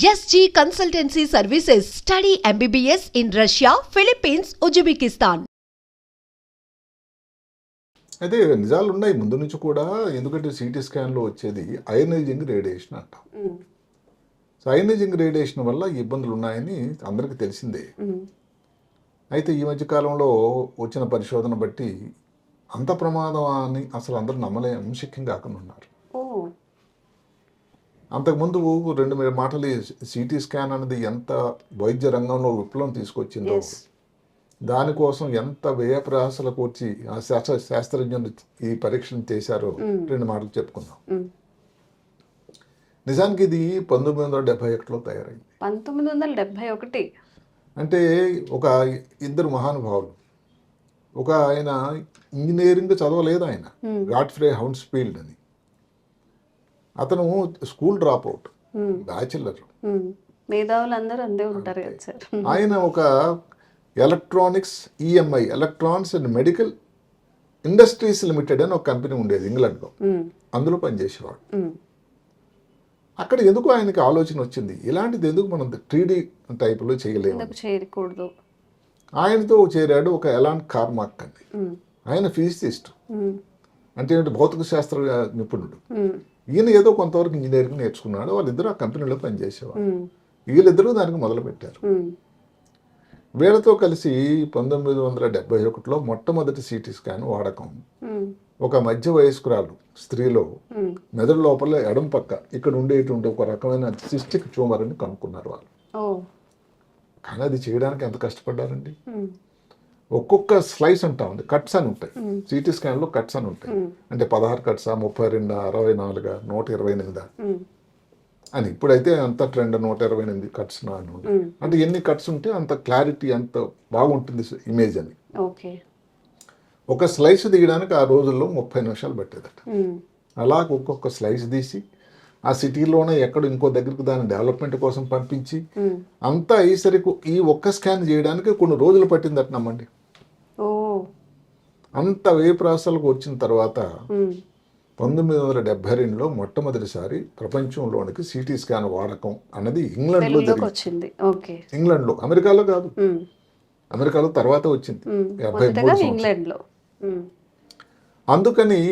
SG Consultancy Services. Study MBBS in Russia, Philippines, Uzbekistan. అయితే నిజాలు ఉన్నాయి ముందు నుంచి కూడా. ఎందుకంటే సిటీ స్కాన్లో వచ్చేది అయనైజింగ్ రేడియేషన్ అంటాం. సో అయనైజింగ్ రేడియేషన్ వల్ల ఇబ్బందులు ఉన్నాయని అందరికీ తెలిసిందే. అయితే ఈ మధ్య కాలంలో వచ్చిన పరిశోధన బట్టి అంత ప్రమాదం అని అసలు అందరూ నమ్మశక్యం కాకుండా ఉన్నారు. అంతకుముందు 2 మాటలు సిటీ స్కాన్ అనేది ఎంత వైద్య రంగంలో విప్లవం తీసుకొచ్చిందో, దానికోసం ఎంత వ్యయ ప్రయాసాలకు వచ్చి ఆ శాస్త్రజ్ఞులు ఈ పరీక్షను చేశారో 2 మాటలు చెప్పుకుందాం. నిజానికి ఇది 1971లో తయారైంది. 1971 అంటే ఒక ఇద్దరు మహానుభావులు. ఒక ఆయన ఇంజనీరింగ్ చదవలేదు, ఆయన గాడ్ఫ్రే హౌన్స్ఫీల్డ్ అని. అతను స్కూల్ డ్రాప్ అవుట్, బ్యాచిలర్. మేధావులు అందరూ అందే ఉంటారు కదా సార్. ఆయన ఒక electronics EMI, electronics and medical industries limited అని ఒక కంపెనీ ఉండేది ఇంగ్లాండ్లో. అందులో పనిచేసేవాడు. అక్కడ ఎందుకు ఆయనకి ఆలోచన వచ్చింది, ఇలాంటిది ఎందుకు మనం 3D టైప్లో చేయలేము. ఆయనతో చేరాడు ఒక ఎలాన్ కార్మాక్ అని. ఆయన ఫిజిసిస్ట్, అంటే భౌతిక శాస్త్ర నిపుణుడు. ఈయన ఏదో కొంతవరకు ఇంజనీరింగ్ నేర్చుకున్నాడు. వాళ్ళిద్దరూ ఆ కంపెనీలో పనిచేసేవారు. వీళ్ళిద్దరూ దానికి మొదలుపెట్టారు. వీళ్ళతో కలిసి 1971లో మొట్టమొదటి సిటీ స్కాన్ వాడకం. ఒక మధ్య వయస్కురాలు స్త్రీలో మెదడు లోపల ఎడం పక్క ఇక్కడ ఉండేటువంటి ఒక రకమైన సిస్టిక్ ట్యూమర్ అని కనుక్కున్నారు వాళ్ళు. కానీ అది చేయడానికి ఎంత కష్టపడ్డారండి. ఒక్కొక్క స్లైస్ ఉంటాం, కట్స్ అని ఉంటాయి సిటీ స్కాన్లో. కట్స్ అని ఉంటాయి అంటే 16 కట్సా, 32, 64, 128 అని. ఇప్పుడైతే అంత ట్రెండ్ 128 కట్స్ అంటే ఎన్ని కట్స్ ఉంటే అంత క్లారిటీ, అంత బాగుంటుంది ఇమేజ్ అని. ఒక స్లైస్ తీయడానికి ఆ రోజుల్లో 30 నిమిషాలు పట్టేదట. అలా ఒక్కొక్క స్లైస్ తీసి ఆ సిటీలోనే ఎక్కడ ఇంకో దగ్గరికి దాని డెవలప్మెంట్ కోసం పంపించి అంతా అయ్యేసరికి ఈ ఒక్క స్కాన్ చేయడానికి కొన్ని రోజులు పట్టిందట. నమ్మండి. అంత వ్యయ ప్రాసలకు వచ్చిన తర్వాత 1972లో మొట్టమొదటిసారి ప్రపంచంలోనికి సిటీ స్కాన్ వాడకం అన్నది ఇంగ్లాండ్లో జరిగింది. ఇంగ్లాండ్లో, అమెరికాలో కాదు. అమెరికాలో తర్వాత వచ్చింది 73 అందుకని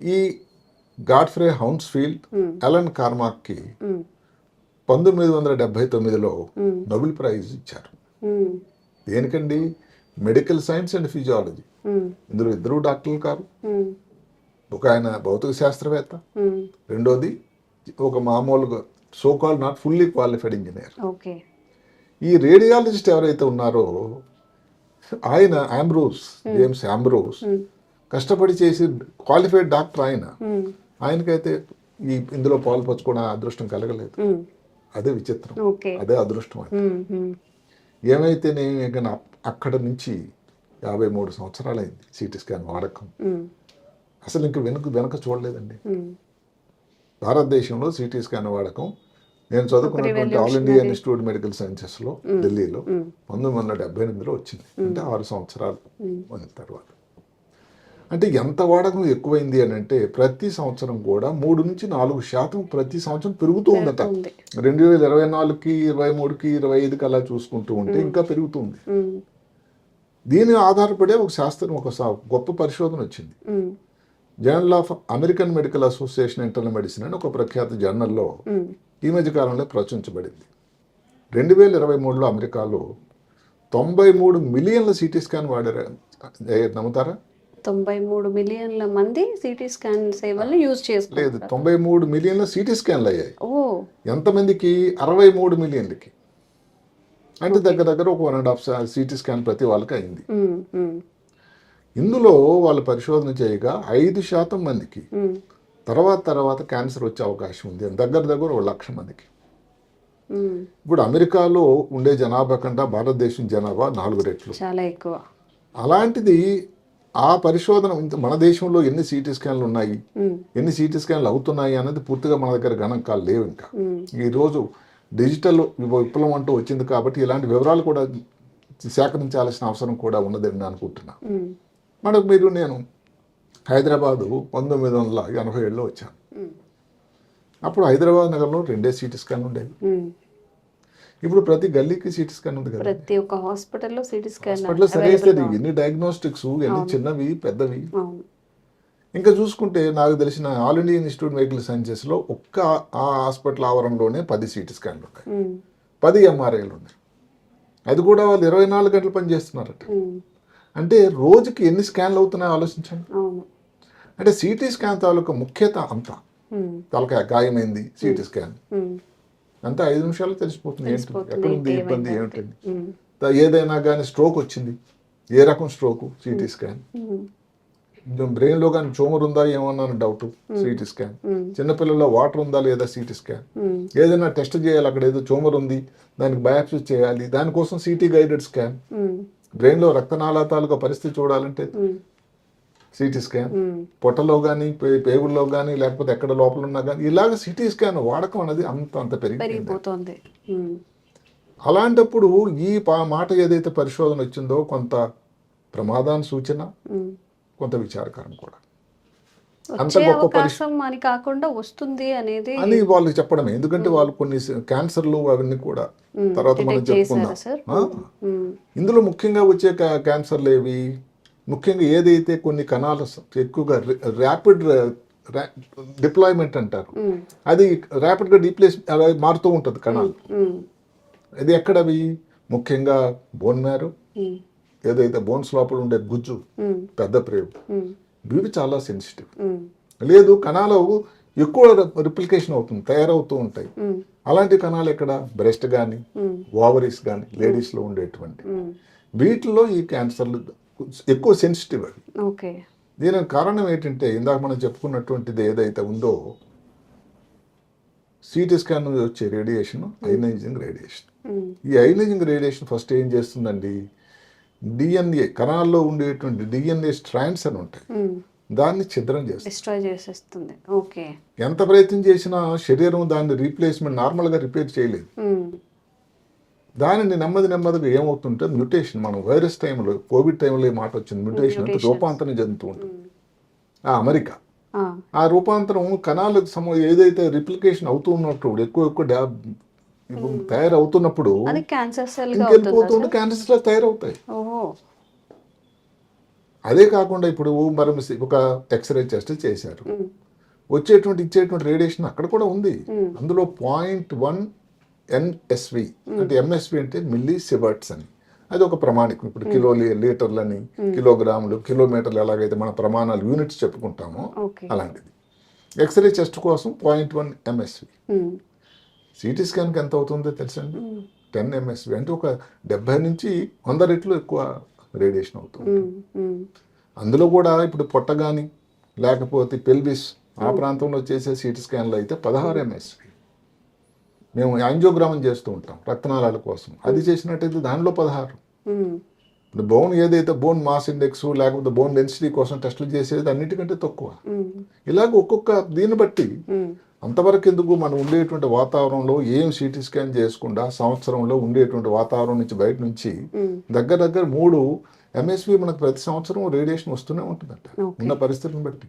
ఈ గాడ్ఫ్రే హౌన్స్ఫీల్డ్, ఎలన్ కార్మాక్కి 1979లో నోబెల్ ప్రైజ్ ఇచ్చారు. దేనికండి? Medical science and physiology. ఇందులో ఇద్దరు డాక్టర్లు కాదు. ఒక ఆయన భౌతిక శాస్త్రవేత్త, రెండోది ఒక మామూలుగా so-called not fully qualified engineer. ఈ రేడియాలజిస్ట్ ఎవరైతే ఉన్నారో ఆయన జేమ్స్ ఆంబ్రోస్ కష్టపడి చేసి క్వాలిఫైడ్ డాక్టర్. ఆయనకైతే ఇందులో పాల్పంచుకోవడం అదృష్టం కలగలేదు. అదే విచిత్రం, అదే అదృష్టం. ఏమైతే నేను అక్కడ నుంచి 53 సంవత్సరాలైంది సిటీ స్కాన్ వాడకం. అసలు ఇంక వెనక చూడలేదండి భారతదేశంలో సిటీ స్కాన్ వాడకం. నేను చదువుకున్నటువంటి ఆల్ ఇండియా ఇన్స్టిట్యూట్ మెడికల్ సైన్సెస్లో ఢిల్లీలో 1978లో వచ్చింది. అంటే 6 సంవత్సరాలు తర్వాత. అంటే ఎంత వాడకం ఎక్కువైంది అని అంటే ప్రతి సంవత్సరం కూడా 3 నుంచి 4% ప్రతి సంవత్సరం పెరుగుతూ ఉందట. 2024కి 23కి 25కి అలా చూసుకుంటూ ఉంటే ఇంకా పెరుగుతుంది. దీని ఆధారపడే ఒక గొప్ప పరిశోధన వచ్చింది. Journal of American medical association internal medicine అని ఒక ప్రఖ్యాత జర్నల్లో ఈ మధ్య కాలంలో ప్రచురించబడింది. 2023లో అమెరికాలో 93 మిలియన్ల సిటీ స్కాన్ వాడారు. నమ్ముతారా? 93 మిలియన్ల మంది సిటీ స్కాన్ సేవలను యూజ్ చేసుకున్నారు. లేదు, 93 మిలియన్ల సిటీ స్కాన్లు అయ్యాయి. ఎంతమందికి? 63 మిలియన్లకి. అంటే దగ్గర ఒక 1.5 సిటీ స్కాన్ ప్రతి వాళ్ళకి అయింది. ఇందులో వాళ్ళు పరిశోధన చేయగా 5% మందికి తర్వాత క్యాన్సర్ వచ్చే అవకాశం ఉంది. దగ్గర 1,00,000 మందికి. ఇప్పుడు అమెరికాలో ఉండే జనాభా కంటే భారతదేశం జనాభా 4 రెట్లు, చాలా ఎక్కువ. అలాంటిది ఆ పరిశోధన మన దేశంలో ఎన్ని సిటీ స్కాన్లు ఉన్నాయి, ఎన్ని సిటీ స్కాన్లు అవుతున్నాయి అనేది పూర్తిగా మన దగ్గర గణాంకాలు లేవు. ఇంకా ఈరోజు డిజిటల్ విప్లవం అంటూ వచ్చింది కాబట్టి ఇలాంటి వివరాలు కూడా సేకరించాల్సిన అవసరం కూడా ఉన్నదని నేను అనుకుంటున్నా. నేను హైదరాబాదు 1987లో వచ్చాను. అప్పుడు హైదరాబాద్ నగరంలో 2 సిటీ స్కాన్లు ఉండేవి. ఇప్పుడు ప్రతి గల్లీకి సిటీ స్కాన్ ఉంది కదా. ప్రతి ఒక్క హాస్పిటల్లో సిటీ స్కాన్ హాస్పిటల్ సరే ఎన్ని డయాగ్నోస్టిక్స్, ఎన్ని చిన్నవి పెద్దవి. అవును. ఇంకా చూసుకుంటే నాకు తెలిసిన ఆల్ ఇండియా ఇన్స్టిట్యూట్ మెడికల్ సైన్సెస్లో ఒక్క ఆ హాస్పిటల్ ఆవరణలోనే 10 సిటీ స్కాన్లు ఉన్నాయి, 10 ఎంఆర్ఐలు ఉన్నాయి. అది కూడా వాళ్ళు 24 గంటలు పనిచేస్తున్నారట. అంటే రోజుకి ఎన్ని స్కాన్లు అవుతున్నాయో ఆలోచించండి. అవును. అంటే సిటీ స్కాన్ తాలూకా ముఖ్యత అంతా. తలకాయ గాయమైంది సిటీ స్కాన్ అంతా 5 నిమిషాలు తెలిసిపోతుంది. ఏంటి ఎక్కడ ఉంది ఇబ్బంది ఏమిటండి. ఏదైనా కానీ స్ట్రోక్ వచ్చింది, ఏ రకం స్ట్రోక్ సిటీ స్కాన్. బ్రెయిన్లో కానీ ట్యూమర్ ఉందా ఏమన్నా డౌట్, సిటీ స్కాన్. చిన్నపిల్లల్లో వాటర్ ఉందా లేదా, సిటీ స్కాన్. ఏదైనా టెస్ట్ చేయాలి, అక్కడ ఏదో ట్యూమర్ ఉంది దానికి బయాప్సీ చేయాలి, దానికోసం సిటీ గైడెడ్ స్కాన్. బ్రెయిన్లో రక్తనాళ తాలూకా పరిస్థితి చూడాలంటే సిటీ స్కాన్. పొట్టలో కానీ పేగుల్లో కానీ లేకపోతే ఎక్కడ లోపల ఉన్నా కానీ ఇలాగ సిటీ స్కాన్ వాడకం అనేది అంత పెరిగిపోతుంది. అలాంటప్పుడు ఈ మాట ఏదైతే పరిశోధన వచ్చిందో కొంత ప్రమాదాన్ని సూచన, కొంత విచారకరం కూడా. అంత గొప్ప అని కాకుండా వస్తుంది అనేది అని వాళ్ళు చెప్పడమే. ఎందుకంటే వాళ్ళు కొన్ని క్యాన్సర్లు అవన్నీ కూడా తర్వాత మనం చెప్పుకుందాం. ఇందులో ముఖ్యంగా వచ్చే క్యాన్సర్లు ఏవి, ముఖ్యంగా ఏదైతే కొన్ని కణాలు ఎక్కువగా ర్యాపిడ్ డిప్లాయ్మెంట్ అంటారు, అది ర్యాపిడ్గా డీప్లేస్ మారుతూ ఉంటుంది కణాలు. ఇది ఎక్కడవి, ముఖ్యంగా బోన్ మ్యారో, ఏదైతే బోన్స్ లోపల ఉండే గుజ్జు, పెద్ద ప్రేగు, ఇవి చాలా సెన్సిటివ్. లేదు కణాలు ఎక్కువ రిప్లికేషన్ అవుతుంది, తయారవుతూ ఉంటాయి. అలాంటి కణాలు ఎక్కడ, బ్రెస్ట్ కానీ ఓవరీస్ కానీ లేడీస్లో ఉండేటువంటి వీటిల్లో ఈ క్యాన్సర్లు ఎక్కువ సెన్సిటివ్ అవి. దీనికి కారణం ఏంటంటే ఇందాక మనం చెప్పుకున్నటువంటిది ఏదైతే ఉందో సిటీ స్కాన్ నుంచి వచ్చే రేడియేషన్ అయనైజింగ్ రేడియేషన్. ఈ అయనైజింగ్ రేడియేషన్ ఫస్ట్ ఏం చేస్తుందండి, డిఎన్ఏ కణాల్లో ఉండేటువంటి డిఎన్ఏ స్ట్రాండ్స్ అని ఉంటాయి, దాన్ని ఛిద్రం చేసేస్తుంది. ఎంత ప్రయత్నం చేసినా శరీరం దాన్ని రీప్లేస్మెంట్ నార్మల్గా రిపేర్ చేయలేదు. దానిని నెమ్మదిగా ఏమవుతుంటే మ్యూటేషన్, మనం వైరస్ టైంలో కోవిడ్ టైంలో ఈ మాట వచ్చింది, మ్యూటేషన్ అంటే రూపాంతరం చెందుతూ ఉంటుంది. అమెరికా ఆ రూపాంతరం కణాలకు ఏదైతే రిప్లికేషన్ అవుతూ ఉన్నప్పుడు ఎక్కువ తయారవుతున్నప్పుడు ఇంకెళ్ళిపోతుంటే క్యాన్సర్ తయారవుతాయి. అదే కాకుండా ఇప్పుడు మరి ఒక ఎక్స్రే టెస్ట్ చేశారు, ఇచ్చేటువంటి రేడియేషన్ అక్కడ కూడా ఉంది. అందులో 0.1 NSV అంటే ఎంఎస్వి అంటే మిల్లీ సివర్ట్స్ అని, అది ఒక ప్రమాణికం. ఇప్పుడు కిలో లీటర్లని, కిలోగ్రాములు, కిలోమీటర్లు ఎలాగైతే మన ప్రమాణాలు యూనిట్స్ చెప్పుకుంటామో అలాంటిది. ఎక్స్రే టెస్ట్ కోసం 0.1 MSV. సిటీ స్కాన్కి ఎంత అవుతుందో తెలుసండి, 10 MSV అంటే ఒక 70 నుంచి 100 రెట్లు ఎక్కువ రేడియేషన్ అవుతుంది. అందులో కూడా ఇప్పుడు పొట్ట కానీ లేకపోతే పెల్విస్ ఆ ప్రాంతంలో చేసే సిటీ స్కాన్లో అయితే 16 MSV. మేము యాంజియోగ్రామం చేస్తూ ఉంటాం రక్తనాళాల కోసం, అది చేసినట్టయితే దానిలో 16. ఇప్పుడు బోన్ ఏదైతే బోన్ మాస్ ఇండెక్స్ లేకపోతే బోన్ డెన్సిటీ కోసం టెస్టులు చేసేది అన్నిటికంటే తక్కువ. ఇలాగ ఒక్కొక్క దీన్ని బట్టి అంతవరకు ఎందుకు మనం ఉండేటువంటి వాతావరణంలో ఏం సిటీ స్కాన్ చేసుకుండా సంవత్సరంలో ఉండేటువంటి వాతావరణం నుంచి బయట నుంచి దగ్గర 3 MSV మనకు ప్రతి సంవత్సరం రేడియేషన్ వస్తూనే ఉంటుందంట ఉన్న పరిస్థితిని బట్టి.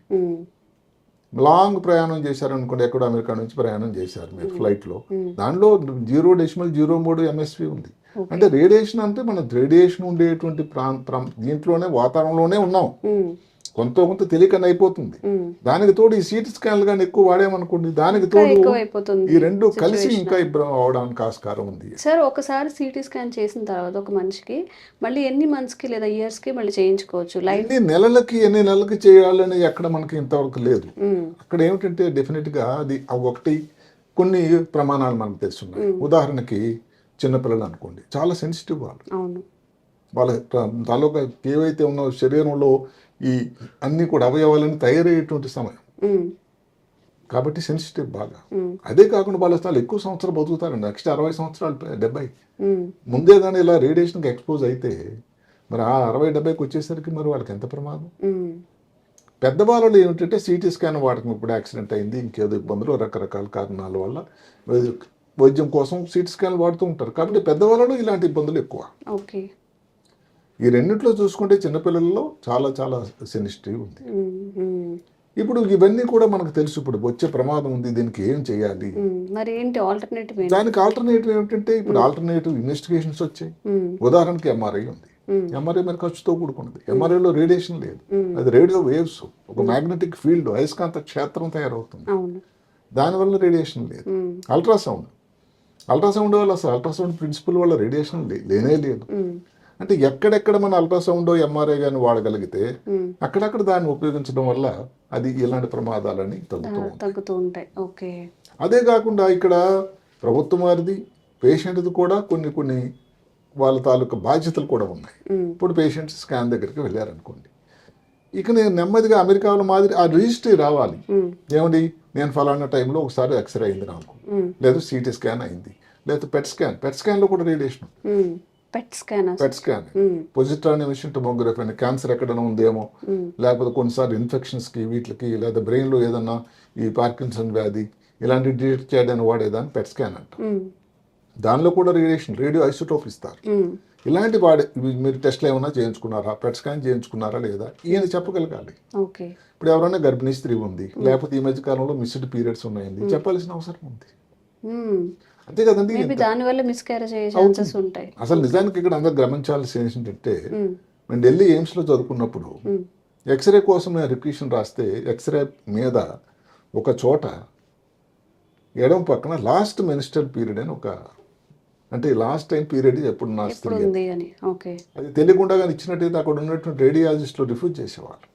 లాంగ్ ప్రయాణం చేశారనుకోండి, ఎక్కడో అమెరికా నుంచి ప్రయాణం చేశారు మీరు ఫ్లైట్లో, దానిలో 0.03 MSV ఉంది. అంటే రేడియేషన్ అంటే మన రేడియేషన్ ఉండేటువంటి దీంట్లోనే వాతావరణంలోనే ఉన్నాం, కొంత తెలియకని అయిపోతుంది. దానికి తోడు ఈ సిటీ స్కాన్లు కానీ ఎక్కువ వాడామనుకోండి, దానికి తోడు ఈ రెండు కలిసి ఇంకా ఇబ్బంది అవడానికి ఆస్కారం ఉంది. సార్ ఒకసారి సిటీ స్కాన్ చేసిన తర్వాత ఒక మనిషికి మళ్ళీ ఎన్ని మంత్స్కి లేదా ఇయర్స్కి మళ్ళీ చేయించుకోవచ్చు? ఎన్ని నెలలకి చేయాలని ఎక్కడ మనకి ఇంతవరకు లేదు. అక్కడ ఏమిటంటే డెఫినెట్గా అది ఒకటి కొన్ని ప్రమాణాలు మనకు తెలుస్తున్నాయి. ఉదాహరణకి చిన్నపిల్లలు అనుకోండి, చాలా సెన్సిటివ్ వాళ్ళ తాలూకా ఏవైతే ఉన్నో శరీరంలో ఈ అన్ని కూడా అవయవాలని తయారయ్యేటువంటి సమయం కాబట్టి సెన్సిటివ్ బాగా. అదే కాకుండా వాళ్ళ స్థాయి ఎక్కువ సంవత్సరాలు బతుకుతారండి, నెక్స్ట్ 60 సంవత్సరాలు 70 ముందే కానీ ఇలా రేడియేషన్కి ఎక్స్పోజ్ అయితే మరి ఆ 60-70కి వచ్చేసరికి మరి వాళ్ళకి ఎంత ప్రమాదం. పెద్దవాళ్ళు ఏమిటంటే సిటీ స్కాన్ వాడకం, ఇప్పుడు యాక్సిడెంట్ అయింది ఇంకేదో ఇబ్బందులు రకరకాల కారణాల వల్ల వైద్యం కోసం సిటీ స్కాన్ వాడుతూ ఉంటారు, కాబట్టి పెద్దవాళ్ళలో ఇలాంటి ఇబ్బందులు ఎక్కువ. ఈ రెండిట్లో చూసుకుంటే చిన్నపిల్లల్లో చాలా సెన్సిటివ్ ఉంది. ఇప్పుడు ఇవన్నీ కూడా మనకు తెలుసు, ఇప్పుడు వచ్చే ప్రమాదం ఉంది, దీనికి ఏం చేయాలి. మరి ఏంటి ఆల్టర్నేటివ్ ఏంటి? దానికి ఆల్టర్నేటివ్ ఏమిటంటే ఇప్పుడు ఆల్టర్నేటివ్ ఇన్వెస్టిగేషన్స్ వచ్చాయి. ఉదాహరణకి ఎంఆర్ఐ ఉంది. ఎంఆర్ఐ మరి ఖర్చుతో కూడుకున్నది. ఎంఆర్ఐలో రేడియేషన్ లేదు, అది రేడియో వేవ్స్, ఒక మ్యాగ్నెటిక్ ఫీల్డ్, అయస్కాంత క్షేత్రం తయారవుతుంది, అవును. దానివల్ల రేడియేషన్ లేదు. అల్ట్రాసౌండ్ వల్ల అసలు అల్ట్రాసౌండ్ ప్రిన్సిపల్ వల్ల రేడియేషన్ లేనే లేదు. అంటే ఎక్కడెక్కడ మన అల్ట్రాసౌండ్ ఎంఆర్ఐ కానీ వాడగలిగితే అక్కడక్కడ దాన్ని ఉపయోగించడం వల్ల అది ఇలాంటి ప్రమాదాలని తగ్గుతూ ఉంటాయి. ఓకే. అదే కాకుండా ఇక్కడ ప్రభుత్వం వారిది, పేషెంట్ది కూడా కొన్ని వాళ్ళ తాలూకా బాధ్యతలు కూడా ఉన్నాయి. ఇప్పుడు పేషెంట్ స్కాన్ దగ్గరికి వెళ్ళారనుకోండి, ఇక నేను నెమ్మదిగా అమెరికాలో మాదిరి ఆ రిజిస్ట్రీ రావాలి. ఏమండి, నేను ఫలానా టైంలో ఒకసారి ఎక్స్రే అయింది నాకు, లేదా సిటీ స్కాన్ అయింది, లేదా పెట్ స్కాన్లో కూడా radiation. PET scan positron emission tomography అని, క్యాన్సర్ ఎక్కడైనా ఉందేమో, లేకపోతే కొన్నిసార్లు ఇన్ఫెక్షన్స్కి వీటికి, లేదా బ్రెయిన్లో ఏదన్నా ఈ పార్కిన్సన్ వ్యాధి ఇలాంటి డిటెక్ట్ చేయడానికి వాడేదాన్ని పెట్ స్కాన్ అంట. దానిలో కూడా రేడియో ఐసోటోప్ ఇస్తారు. ఇలాంటి మీరు టెస్ట్లు ఏమైనా చేయించుకున్నారా, పెట్ స్కాన్ చేయించుకున్నారా లేదా, ఈయన చెప్పగలగాలి. ఇప్పుడు ఎవరైనా గర్భిణీ స్త్రీ ఉంది, లేకపోతే ఈ మధ్య కాలంలో మిస్డ్ పీరియడ్స్ ఉన్నాయండి, చెప్పాల్సిన అవసరం ఉంది. అంతే కదండి. దానివల్ల మిస్క్యారేజ్ అయ్యే ఛాన్సెస్ ఉంటాయి. అసలు నిజానికి ఇక్కడ అందరు గమనించాల్సిన ఏంటంటే, మేము ఢిల్లీ ఎయిమ్స్లో చదువుకున్నప్పుడు ఎక్స్రే కోసం నేను రిక్వెషన్ రాస్తే, ఎక్స్రే మీద ఒక చోట ఎడమ పక్కన లాస్ట్ మెనిస్ట్రల్ పీరియడ్ అని అంటే లాస్ట్ టైం పీరియడ్ ఎప్పుడు నా స్త్రీ అని, అది తెలియకుండా ఇచ్చినట్టయితే అక్కడ ఉన్నటువంటి రేడియాలజిస్టులు రిఫ్యూజ్ చేసేవాళ్ళు.